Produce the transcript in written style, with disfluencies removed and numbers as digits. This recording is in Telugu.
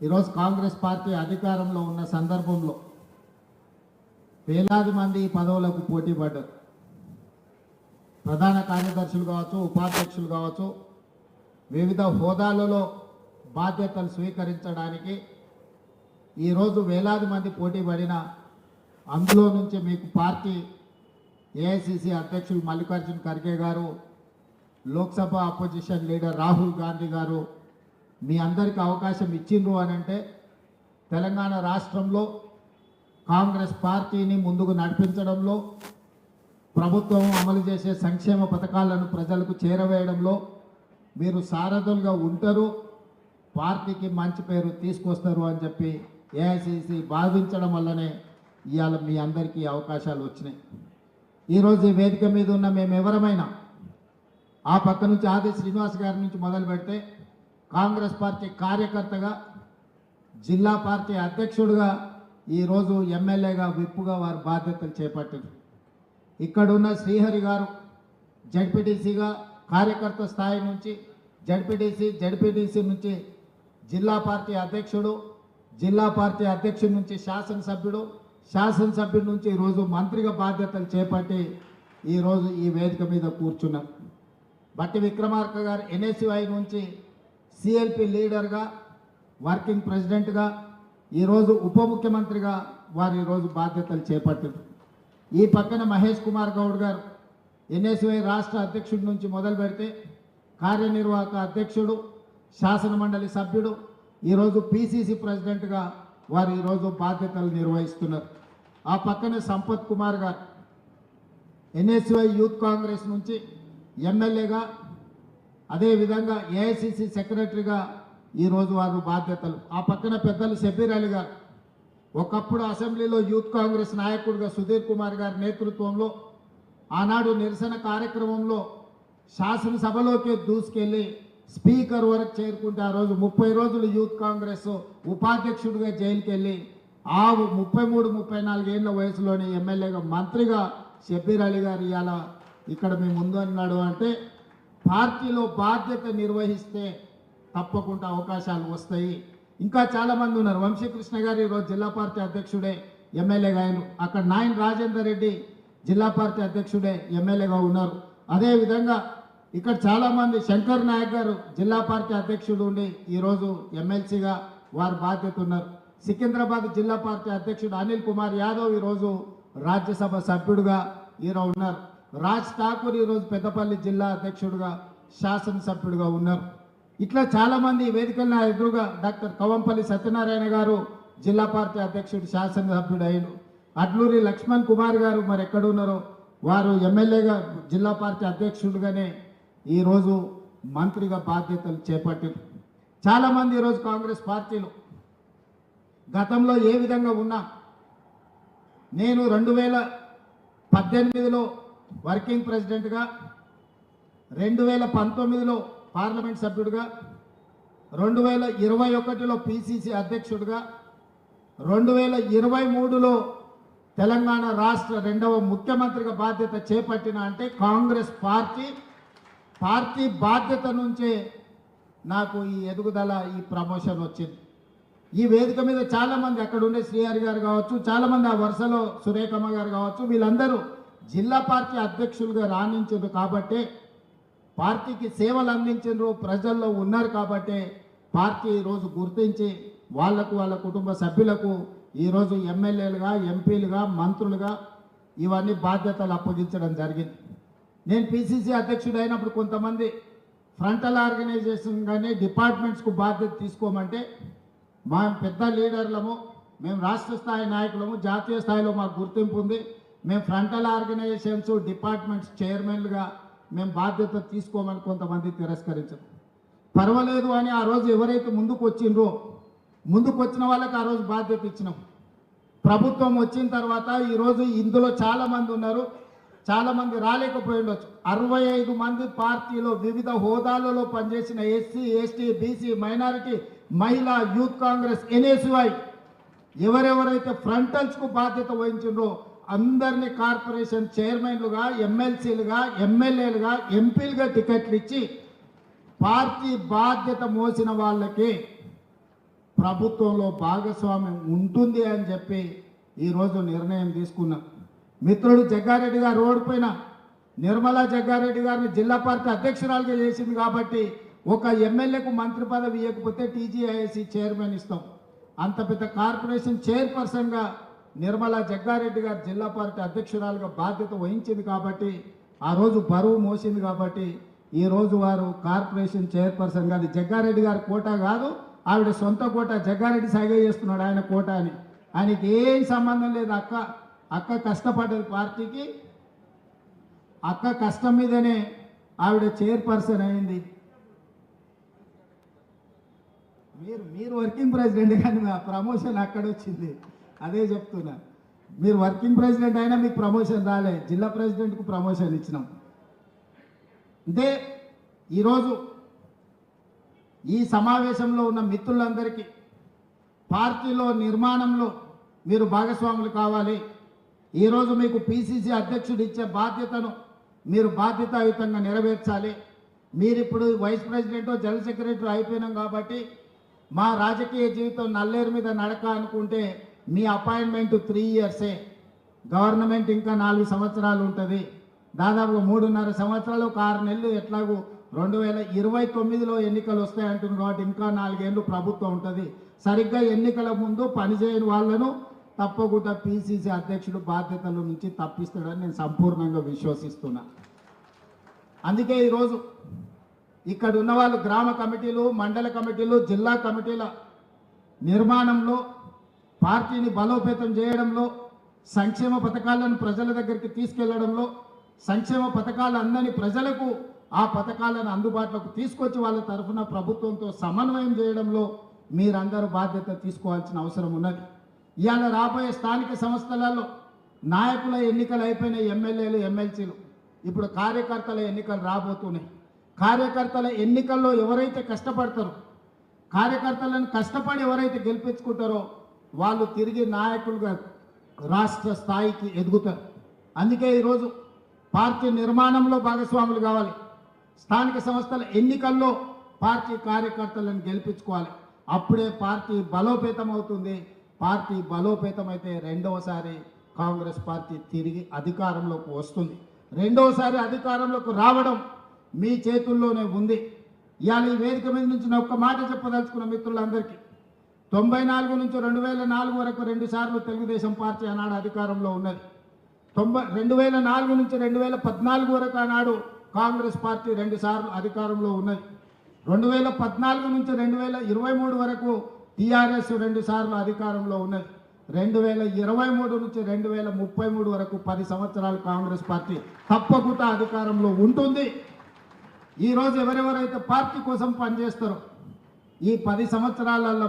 ఈరోజు కాంగ్రెస్ పార్టీ అధికారంలో ఉన్న సందర్భంలో వేలాది మంది ఈ పదవులకు పోటీ పడ్డారు. ప్రధాన కార్యదర్శులు కావచ్చు, ఉపాధ్యక్షులు కావచ్చు, వివిధ హోదాలలో బాధ్యతలు స్వీకరించడానికి ఈరోజు వేలాది మంది పోటీ పడిన అందులో నుంచి మీకు పార్టీ ఏఐసిసి అధ్యక్షులు మల్లికార్జున్ ఖర్గే గారు, లోక్సభ అపోజిషన్ లీడర్ రాహుల్ గాంధీ గారు మీ అందరికీ అవకాశం ఇచ్చిండ్రు అని అంటే తెలంగాణ రాష్ట్రంలో కాంగ్రెస్ పార్టీని ముందుకు నడిపించడంలో, ప్రభుత్వం అమలు చేసే సంక్షేమ పథకాలను ప్రజలకు చేరవేయడంలో మీరు సారథులుగా ఉంటారు, పార్టీకి మంచి పేరు తీసుకొస్తారు అని చెప్పి ఏఐసిసి భావించడం వల్లనే ఇవాళ మీ అందరికీ అవకాశాలు వచ్చినాయి. ఈరోజు ఈ వేదిక మీద ఉన్న మేము ఎవరమైనా ఆ పక్క నుంచి ఆది శ్రీనివాస్ గారి నుంచి మొదలు పెడితే కాంగ్రెస్ పార్టీ కార్యకర్తగా, జిల్లా పార్టీ అధ్యక్షుడిగా, ఈరోజు ఎమ్మెల్యేగా, విప్పుగా వారి బాధ్యతలు చేపట్టారు. ఇక్కడున్న శ్రీహరి గారు జడ్పీటీసీగా కార్యకర్త స్థాయి నుంచి జడ్పీటీసీ నుంచి జిల్లా పార్టీ అధ్యక్షుడు, జిల్లా పార్టీ అధ్యక్షుడి నుంచి శాసనసభ్యుడి నుంచి ఈరోజు మంత్రిగా బాధ్యతలు చేపట్టి ఈరోజు ఈ వేదిక మీద కూర్చున్నారు. బట్టి విక్రమార్క గారు ఎన్ఎస్యుఐ నుంచి సిఎల్పి లీడర్గా, వర్కింగ్ ప్రెసిడెంట్గా, ఈరోజు ఉప ముఖ్యమంత్రిగా వారు ఈరోజు బాధ్యతలు చేపట్టారు. ఈ పక్కన మహేష్ కుమార్ గౌడ్ గారు ఎన్ఎస్యుఐ రాష్ట్ర అధ్యక్షుడి నుంచి మొదలు పెడితే కార్యనిర్వాహక అధ్యక్షుడు, శాసన మండలి సభ్యుడు, ఈరోజు పిసిసి ప్రెసిడెంట్గా వారు ఈరోజు బాధ్యతలు నిర్వహిస్తున్నారు. ఆ పక్కన సంపత్ కుమార్ గారు ఎన్ఎస్యుఐ యూత్ కాంగ్రెస్ నుంచి ఎమ్మెల్యేగా, అదేవిధంగా ఏఐసిసి సెక్రటరీగా ఈరోజు వారు బాధ్యతలు. ఆ పక్కన పెద్దలు షబ్బీర్ అలీ గారు ఒకప్పుడు అసెంబ్లీలో యూత్ కాంగ్రెస్ నాయకుడిగా సుధీర్ కుమార్ గారి నేతృత్వంలో ఆనాడు నిరసన కార్యక్రమంలో శాసనసభలోకి దూసుకెళ్ళి స్పీకర్ వరకు చేరుకుంటే ఆ రోజు 30 రోజులు యూత్ కాంగ్రెస్ ఉపాధ్యక్షుడిగా జైలుకి వెళ్ళి ఆ 33-34 ఏళ్ళ వయసులోని ఎమ్మెల్యేగా, మంత్రిగా షబ్బీర్ అలీ గారు ఇవాళ ఇక్కడ మీ ముందు అన్నాడు అంటే పార్టీలో బాధ్యత నిర్వహిస్తే తప్పకుండా అవకాశాలు వస్తాయి. ఇంకా చాలామంది ఉన్నారు. వంశీకృష్ణ గారు ఈరోజు జిల్లా పార్టీ అధ్యక్షుడే ఎమ్మెల్యేగా అయినారు. అక్కడ నాయన్ రాజేందర్ రెడ్డి జిల్లా పార్టీ అధ్యక్షుడే ఎమ్మెల్యేగా ఉన్నారు. అదేవిధంగా ఇక్కడ చాలామంది, శంకర్ నాయక్ గారు జిల్లా పార్టీ అధ్యక్షుడు ఉండి ఈరోజు ఎమ్మెల్సీగా వారు బాధ్యత ఉన్నారు. సికింద్రాబాద్ జిల్లా పార్టీ అధ్యక్షుడు అనిల్ కుమార్ యాదవ్ ఈరోజు రాజ్యసభ సభ్యుడిగా ఈరోజు ఉన్నారు. రాజ్ ఠాకూర్ ఈరోజు పెద్దపల్లి జిల్లా అధ్యక్షుడిగా, శాసనసభ్యుడిగా ఉన్నారు. ఇట్లా చాలామంది వేదికల ఎదురుగా డాక్టర్ కవంపల్లి సత్యనారాయణ గారు జిల్లా పార్టీ అధ్యక్షుడు, శాసనసభ్యుడు అయిన అడ్లూరి లక్ష్మణ్ కుమార్ గారు మరి ఎక్కడున్నారో వారు ఎమ్మెల్యేగా, జిల్లా పార్టీ అధ్యక్షుడిగానే ఈరోజు మంత్రిగా బాధ్యతలు చేపట్టారు. చాలామంది ఈరోజు కాంగ్రెస్ పార్టీలో గతంలో ఏ విధంగా ఉన్నా, నేను 2018లో వర్కింగ్ ప్రెసిడెంట్గా, 2019లో పార్లమెంట్ సభ్యుడిగా, 2021లో పిసిసి అధ్యక్షుడిగా, 2023లో తెలంగాణ రాష్ట్ర 2వ ముఖ్యమంత్రిగా బాధ్యత చేపట్టిన అంటే కాంగ్రెస్ పార్టీ బాధ్యత నుంచే నాకు ఈ ఎదుగుదల, ఈ ప్రమోషన్ వచ్చింది. ఈ వేదిక మీద చాలామంది అక్కడ ఉండే శ్రీహరి గారు కావచ్చు, చాలామంది ఆ వరుసలో సురేఖమ్మ గారు కావచ్చు, వీళ్ళందరూ జిల్లా పార్టీ అధ్యక్షులుగా రాణించారు కాబట్టే, పార్టీకి సేవలు అందించారు, ప్రజల్లో ఉన్నారు కాబట్టే పార్టీ ఈరోజు గుర్తించి వాళ్లకు, వాళ్ళ కుటుంబ సభ్యులకు ఈరోజు ఎమ్మెల్యేలుగా, ఎంపీలుగా, మంత్రులుగా ఇవన్నీ బాధ్యతలు అప్పగించడం జరిగింది. నేను పిసిసి అధ్యక్షుడు అయినప్పుడు కొంతమంది ఫ్రంటల్ ఆర్గనైజేషన్ కానీ డిపార్ట్మెంట్స్కు బాధ్యత తీసుకోమంటే మా పెద్ద లీడర్లము, మేము రాష్ట్ర స్థాయి నాయకులము, జాతీయ స్థాయిలో మాకు గుర్తింపు ఉంది, మేము ఫ్రంటల్ ఆర్గనైజేషన్స్ డిపార్ట్మెంట్స్ చైర్మన్లుగా మేము బాధ్యత తీసుకోమని కొంతమంది తిరస్కరించారు. పర్వాలేదు అని ఆ రోజు ఎవరైతే ముందుకు వచ్చిన వాళ్ళకి ఆ రోజు బాధ్యత ఇచ్చినాం. ప్రభుత్వం వచ్చిన తర్వాత ఈరోజు ఇందులో చాలామంది ఉన్నారు, చాలామంది రాలేకపోయి ఉండొచ్చు. 65 మంది పార్టీలో వివిధ హోదాలలో పనిచేసిన ఎస్సీ, ఎస్టీ, బీసీ, మైనారిటీ, మహిళా, యూత్ కాంగ్రెస్, ఎన్ఎస్యుఐ ఎవరెవరైతే ఫ్రంటల్స్కు బాధ్యత వహించిండ్రో అందరినీ కార్పొరేషన్ చైర్మన్లుగా, ఎమ్మెల్సీలుగా, ఎమ్మెల్యేలుగా, ఎంపీలుగా టికెట్లు ఇచ్చి పార్టీ బాధ్యత మోసిన వాళ్ళకి ప్రభుత్వంలో భాగస్వామ్యం ఉంటుంది అని చెప్పి ఈరోజు నిర్ణయం తీసుకున్నాం. మిత్రుడు జగ్గారెడ్డి గారు ఓడిపోయిన నిర్మలా జగ్గారెడ్డి గారిని జిల్లా పార్టీ అధ్యక్షురాలుగా చేసింది కాబట్టి ఒక ఎమ్మెల్యేకు మంత్రి పదవి ఇవ్వకపోతే టీజీఐఎస్సీ చైర్మన్ ఇస్తాం. అంత పెద్ద కార్పొరేషన్ చైర్పర్సన్గా నిర్మలా జగ్గారెడ్డి గారు జిల్లా పార్టీ అధ్యక్షురాలుగా బాధ్యత వహించింది కాబట్టి ఆ రోజు బరువు మోసింది కాబట్టి ఈరోజు వారు కార్పొరేషన్ చైర్పర్సన్ కాదు. జగ్గారెడ్డి గారి కోటా కాదు, ఆవిడ సొంత కోట. జగ్గారెడ్డి సాగే చేస్తున్నాడు ఆయన కోట అని. ఆయనకి ఏం సంబంధం లేదు. అక్క కష్టపడ్డది పార్టీకి, అక్క కష్టం మీదనే ఆవిడ చైర్పర్సన్ అయింది. మీరు వర్కింగ్ ప్రెసిడెంట్ కానీ మా ప్రమోషన్ అక్కడ వచ్చింది. అదే చెప్తున్నా, మీరు వర్కింగ్ ప్రెసిడెంట్ అయినా మీకు ప్రమోషన్ రాలే, జిల్లా ప్రెసిడెంట్కు ప్రమోషన్ ఇచ్చినాం. అంటే ఈరోజు ఈ సమావేశంలో ఉన్న మిత్రులందరికీ పార్టీలో నిర్మాణంలో మీరు భాగస్వాములు కావాలి. ఈరోజు మీకు పిసిసి అధ్యక్షుడు ఇచ్చే బాధ్యతను మీరు బాధ్యతాయుతంగా నెరవేర్చాలి. మీరిప్పుడు వైస్ ప్రెసిడెంట్ జనరల్ సెక్రటరీ అయిపోయినాం కాబట్టి మా రాజకీయ జీవితం నల్లేరు మీద నడక అనుకుంటే మీ అపాయింట్మెంట్ 3 ఇయర్సే. గవర్నమెంట్ ఇంకా 4 సంవత్సరాలు ఉంటుంది. దాదాపుగా 3.5 సంవత్సరాలు, ఒక 6 నెలలు ఎట్లాగూ 2029లో ఎన్నికలు వస్తాయంటున్నారు కాబట్టి ఇంకా 4 ఏళ్ళు ప్రభుత్వం ఉంటుంది. సరిగ్గా ఎన్నికల ముందు పనిచేయని వాళ్ళను తప్పకుండా పిసిసి అధ్యక్షుడు బాధ్యతల నుంచి తప్పిస్తాడని నేను సంపూర్ణంగా విశ్వసిస్తున్నా. అందుకే ఈరోజు ఇక్కడ ఉన్న వాళ్ళు గ్రామ కమిటీలు, మండల కమిటీలు, జిల్లా కమిటీల నిర్మాణంలో, పార్టీని బలోపేతం చేయడంలో, సంక్షేమ పథకాలను ప్రజల దగ్గరికి తీసుకెళ్లడంలో, సంక్షేమ పథకాలు అందని ప్రజలకు ఆ పథకాలను అందుబాటులోకి తీసుకొచ్చి వాళ్ళ తరఫున ప్రభుత్వంతో సమన్వయం చేయడంలో మీరందరూ బాధ్యత తీసుకోవాల్సిన అవసరం ఉన్నది. ఇవాళ రాబోయే స్థానిక సంస్థలలో నాయకుల ఎన్నికలు అయిపోయినాయి, ఎమ్మెల్యేలు, ఎమ్మెల్సీలు. ఇప్పుడు కార్యకర్తల ఎన్నికలు రాబోతున్నాయి. కార్యకర్తల ఎన్నికల్లో ఎవరైతే కష్టపడతారో, కార్యకర్తలను కష్టపడి ఎవరైతే గెలిపించుకుంటారో వాళ్ళు తిరిగి నాయకులుగా రాష్ట్ర స్థాయికి ఎదుగుతారు. అందుకే ఈరోజు పార్టీ నిర్మాణంలో భాగస్వాములు కావాలి. స్థానిక సంస్థల ఎన్నికల్లో పార్టీ కార్యకర్తలను గెలిపించుకోవాలి. అప్పుడే పార్టీ బలోపేతం అవుతుంది. పార్టీ బలోపేతం అయితే రెండవసారి కాంగ్రెస్ పార్టీ తిరిగి అధికారంలోకి వస్తుంది. రెండవసారి అధికారంలోకి రావడం మీ చేతుల్లోనే ఉంది. ఇవాళ ఈ వేదిక మీద నుంచి నేను ఒక్క మాట చెప్పదలుచుకున్న మిత్రులందరికీ, 94 నుంచి 2004 వరకు 2 సార్లు తెలుగుదేశం పార్టీ ఆనాడు అధికారంలో ఉన్నది. 2004 నుంచి 2014 వరకు ఆనాడు కాంగ్రెస్ పార్టీ 2 సార్లు అధికారంలో ఉన్నది. 2014 నుంచి 2023 వరకు టీఆర్ఎస్ 2 సార్లు అధికారంలో ఉన్నది. 2023 నుంచి 2033 వరకు 10 సంవత్సరాలు కాంగ్రెస్ పార్టీ తప్పకుండా అధికారంలో ఉంటుంది. ఈరోజు ఎవరెవరైతే పార్టీ కోసం పనిచేస్తారో ఈ 10 సంవత్సరాలలో